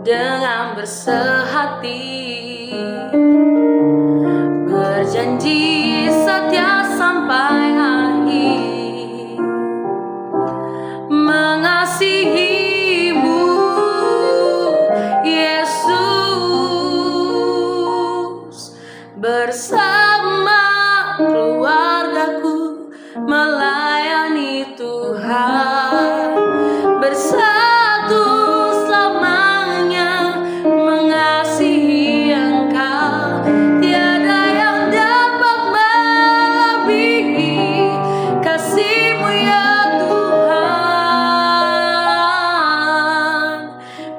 dengan bersehati, berjanji setia sampai akhir, mengasihimu Yesus. Bersama keluargaku melayani Tuhan, bersatu selamanya mengasihi Engkau. Tiada yang dapat melebihi kasih-Mu ya Tuhan.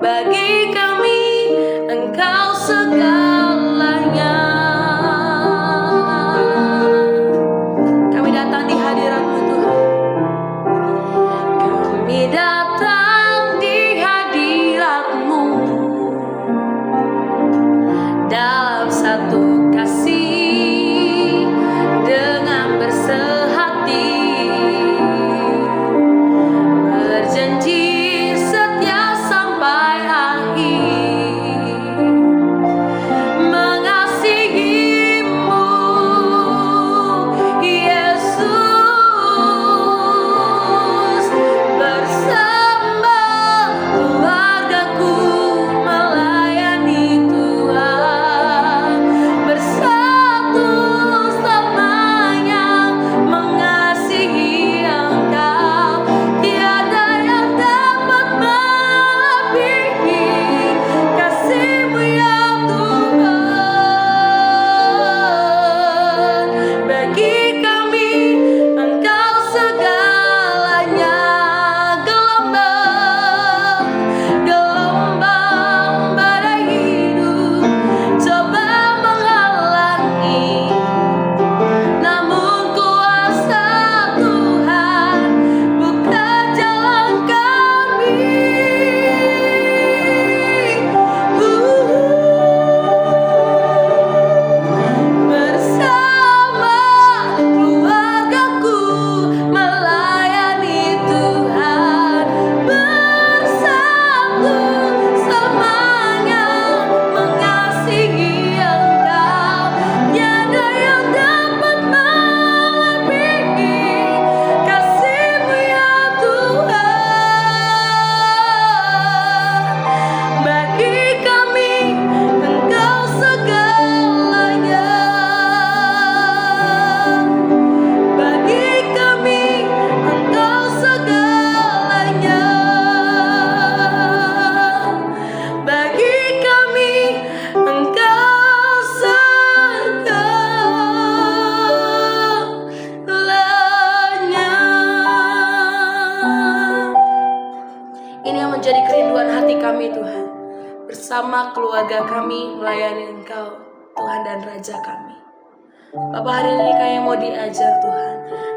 Bagi kami Engkau segalanya. Kami datang di hadirat-Mu Tuhan. Kami datang di hadirat-Mu dalam satu kasih, dengan bersehati, berjanji setia sampai akhir, mengasihi-Mu Yesus. Bersama keluargaku melayani Tuhan, bersatu selamanya mengasihi Engkau. Tiada yang dapat melebihi kasih-Mu ya Tuhan. Bagi kami Engkau segalanya. Gelombang badai hidup coba menghalangi, namun kuasa Tuhan buka jalan kami. Bersama keluargaku melayani Tuhan, bersatu selamanya mengasihi Engkau. Tiada yang dapat melebihi kasih-Mu ya Tuhan. Bagi kami Engkau segalanya. Bagi kami Engkau segalanya. Bagi kami Engkau segalanya. Ini yang menjadi kerinduan hati kami Tuhan, bersama keluarga kami melayani Engkau Tuhan dan Raja kami. Bapa, hari ini kami mau diajar Tuhan,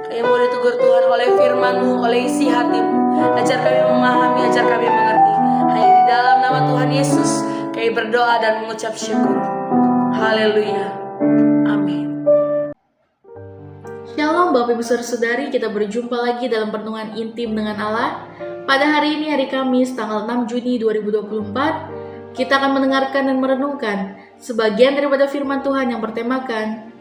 kami mau ditegur Tuhan oleh firman-Mu, oleh isi hati-Mu. Ajar kami memahami, ajar kami mengerti. Hanya di dalam nama Tuhan Yesus kami berdoa dan mengucap syukur. Haleluya. Amin. Shalom Bapak Ibu Saudara-saudari, kita berjumpa lagi dalam pertemuan intim dengan Allah. Pada hari ini, hari Kamis, tanggal 6 Juni 2024, kita akan mendengarkan dan merenungkan sebagian daripada firman Tuhan yang bertemakan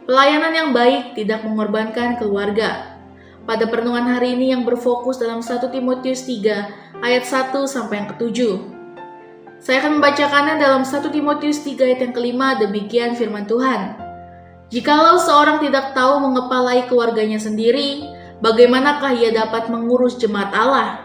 pelayanan yang baik tidak mengorbankan keluarga. Pada perenungan hari ini yang berfokus dalam 1 Timotius 3 ayat 1 sampai yang ke-7. Saya akan membacakannya dalam 1 Timotius 3 ayat yang kelima. Demikian firman Tuhan. Jikalau seorang tidak tahu mengepalai keluarganya sendiri, bagaimanakah ia dapat mengurus jemaat Allah?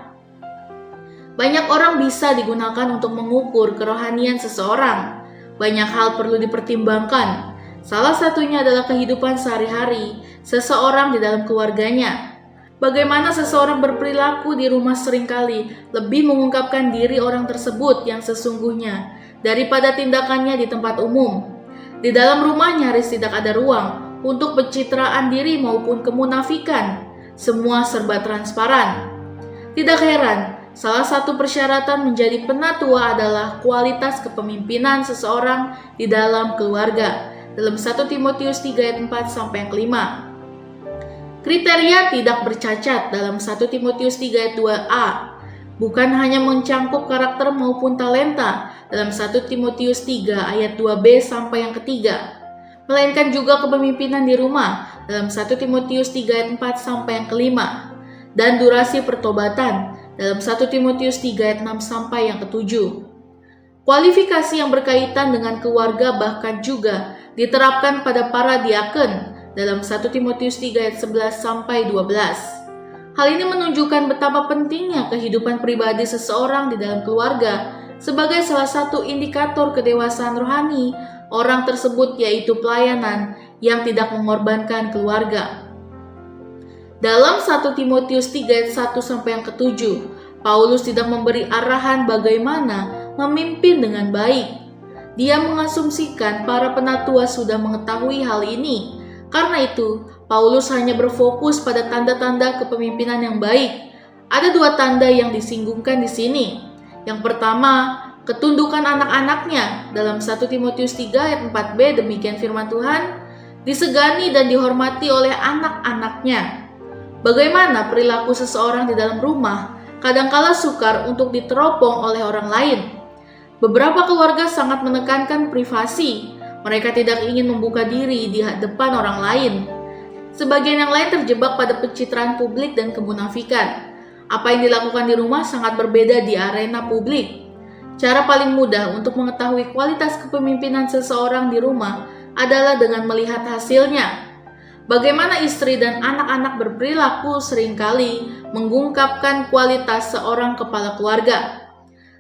Banyak orang bisa digunakan untuk mengukur kerohanian seseorang. Banyak hal perlu dipertimbangkan. Salah satunya adalah kehidupan sehari-hari seseorang di dalam keluarganya. Bagaimana seseorang berperilaku di rumah seringkali lebih mengungkapkan diri orang tersebut yang sesungguhnya daripada tindakannya di tempat umum. Di dalam rumah nyaris tidak ada ruang untuk pencitraan diri maupun kemunafikan. Semua serba transparan. Tidak heran, salah satu persyaratan menjadi penatua adalah kualitas kepemimpinan seseorang di dalam keluarga. Dalam 1 Timotius 3 ayat 4 sampai yang kelima. Kriteria tidak bercacat dalam 1 Timotius 3 ayat 2a. bukan hanya mencangkup karakter maupun talenta dalam 1 Timotius 3 ayat 2b sampai yang ketiga, melainkan juga kepemimpinan di rumah dalam 1 Timotius 3 ayat 4 sampai yang kelima, dan durasi pertobatan dalam 1 Timotius 3 ayat 6 sampai yang ketujuh. Kualifikasi yang berkaitan dengan keluarga bahkan juga diterapkan pada para diaken dalam 1 Timotius 3 ayat 11 sampai 12. Hal ini menunjukkan betapa pentingnya kehidupan pribadi seseorang di dalam keluarga sebagai salah satu indikator kedewasaan rohani orang tersebut, yaitu pelayanan yang tidak mengorbankan keluarga. Dalam 1 Timotius 3 ayat 1 sampai yang ketujuh, Paulus tidak memberi arahan bagaimana memimpin dengan baik. Dia mengasumsikan para penatua sudah mengetahui hal ini. Karena itu, Paulus hanya berfokus pada tanda-tanda kepemimpinan yang baik. Ada 2 tanda yang disinggungkan di sini. Yang pertama, ketundukan anak-anaknya dalam 1 Timotius 3 ayat 4b, demikian firman Tuhan, disegani dan dihormati oleh anak-anaknya. Bagaimana perilaku seseorang di dalam rumah kadangkala sukar untuk diteropong oleh orang lain. Beberapa keluarga sangat menekankan privasi. Mereka tidak ingin membuka diri di depan orang lain. Sebagian yang lain terjebak pada pencitraan publik dan kemunafikan. Apa yang dilakukan di rumah sangat berbeda di arena publik. Cara paling mudah untuk mengetahui kualitas kepemimpinan seseorang di rumah adalah dengan melihat hasilnya. Bagaimana istri dan anak-anak berperilaku seringkali mengungkapkan kualitas seorang kepala keluarga.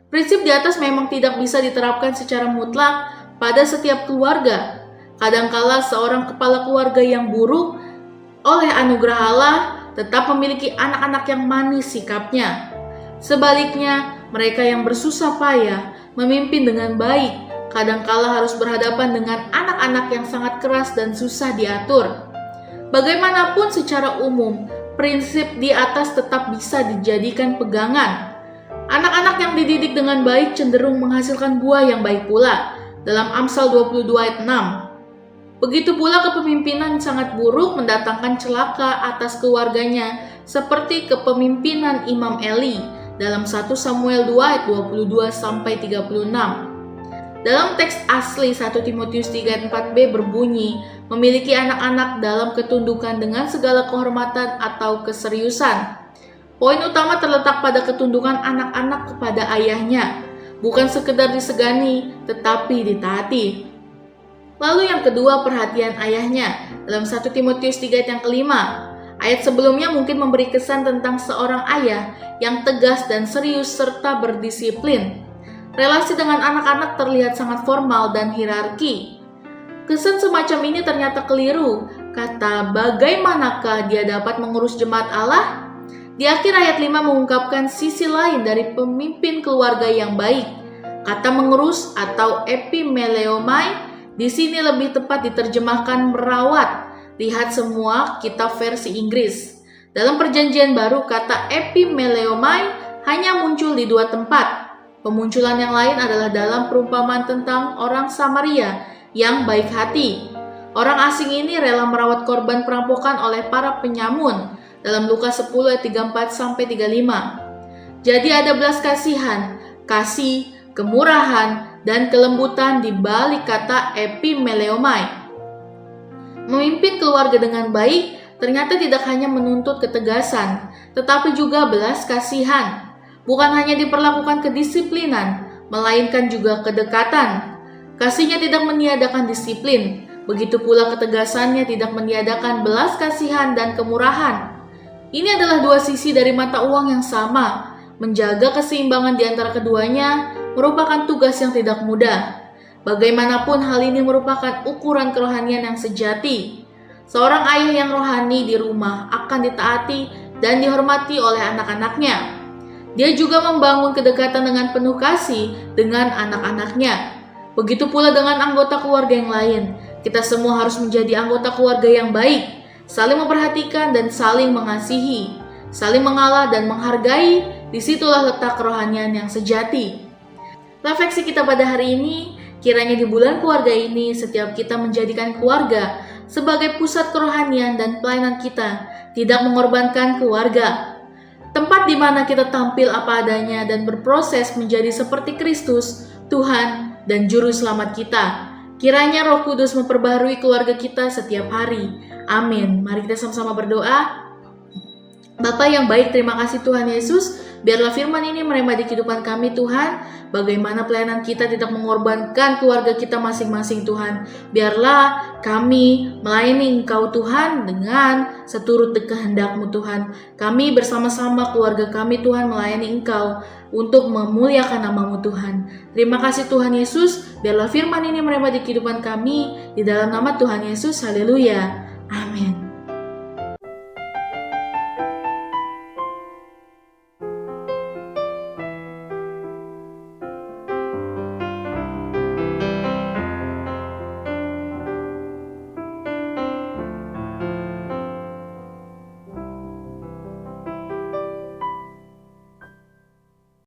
Prinsip di atas memang tidak bisa diterapkan secara mutlak pada setiap keluarga. Kadangkala seorang kepala keluarga yang buruk oleh anugerah Allah tetap memiliki anak-anak yang manis sikapnya. Sebaliknya, mereka yang bersusah payah memimpin dengan baik kadangkala harus berhadapan dengan anak-anak yang sangat keras dan susah diatur. Bagaimanapun secara umum, prinsip di atas tetap bisa dijadikan pegangan. Anak-anak yang dididik dengan baik cenderung menghasilkan buah yang baik pula. Dalam Amsal 22 ayat 6. Begitu pula kepemimpinan sangat buruk mendatangkan celaka atas keluarganya, seperti kepemimpinan Imam Eli dalam 1 Samuel 2 ayat 22 sampai 36. Dalam teks asli 1 Timotius 3 ayat 4b berbunyi, memiliki anak-anak dalam ketundukan dengan segala kehormatan atau keseriusan. Poin utama terletak pada ketundukan anak-anak kepada ayahnya. Bukan sekedar disegani, tetapi ditaati. Lalu yang kedua, perhatian ayahnya. Dalam 1 Timotius 3 ayat yang kelima, ayat sebelumnya mungkin memberi kesan tentang seorang ayah yang tegas dan serius serta berdisiplin. Relasi dengan anak-anak terlihat sangat formal dan hierarki. Kesan semacam ini ternyata keliru. Kata, bagaimanakah dia dapat mengurus jemaat Allah? Di akhir ayat 5 mengungkapkan sisi lain dari pemimpin keluarga yang baik. Kata mengurus atau epimeleomai di sini lebih tepat diterjemahkan merawat. Lihat semua kitab versi Inggris. Dalam Perjanjian Baru, kata epimeleomai hanya muncul di 2 tempat. Pemunculan yang lain adalah dalam perumpamaan tentang orang Samaria yang baik hati. Orang asing ini rela merawat korban perampokan oleh para penyamun dalam Lukas 10 ayat 34-35. Jadi ada belas kasihan, kasih, kemurahan, dan kelembutan di balik kata epimeleomai. Memimpin keluarga dengan baik ternyata tidak hanya menuntut ketegasan, tetapi juga belas kasihan. Bukan hanya diperlakukan kedisiplinan, melainkan juga kedekatan. Kasihnya tidak meniadakan disiplin, begitu pula ketegasannya tidak meniadakan belas kasihan dan kemurahan. Ini adalah 2 sisi dari mata uang yang sama. Menjaga keseimbangan di antara keduanya merupakan tugas yang tidak mudah. Bagaimanapun hal ini merupakan ukuran kerohanian yang sejati. Seorang ayah yang rohani di rumah akan ditaati dan dihormati oleh anak-anaknya. Dia juga membangun kedekatan dengan penuh kasih dengan anak-anaknya. Begitu pula dengan anggota keluarga yang lain. Kita semua harus menjadi anggota keluarga yang baik, saling memperhatikan dan saling mengasihi, saling mengalah dan menghargai. Disitulah letak kerohanian yang sejati. Refleksi kita pada hari ini, kiranya di bulan keluarga ini setiap kita menjadikan keluarga sebagai pusat kerohanian dan pelayanan kita, tidak mengorbankan keluarga. Tempat tempat di mana kita tampil apa adanya dan berproses menjadi seperti Kristus, Tuhan dan Juru Selamat kita. Kiranya Roh Kudus memperbaharui keluarga kita setiap hari. Amin. Mari kita sama-sama berdoa. Bapa yang baik, terima kasih Tuhan Yesus. Biarlah firman ini merembah di kehidupan kami Tuhan. Bagaimana pelayanan kita tidak mengorbankan keluarga kita masing-masing Tuhan. Biarlah kami melayani Engkau Tuhan dengan seturut kehendak-Mu Tuhan. Kami bersama-sama keluarga kami Tuhan melayani Engkau untuk memuliakan nama-Mu Tuhan. Terima kasih Tuhan Yesus. Biarlah firman ini merembah di kehidupan kami. Di dalam nama Tuhan Yesus. Haleluya. Amin.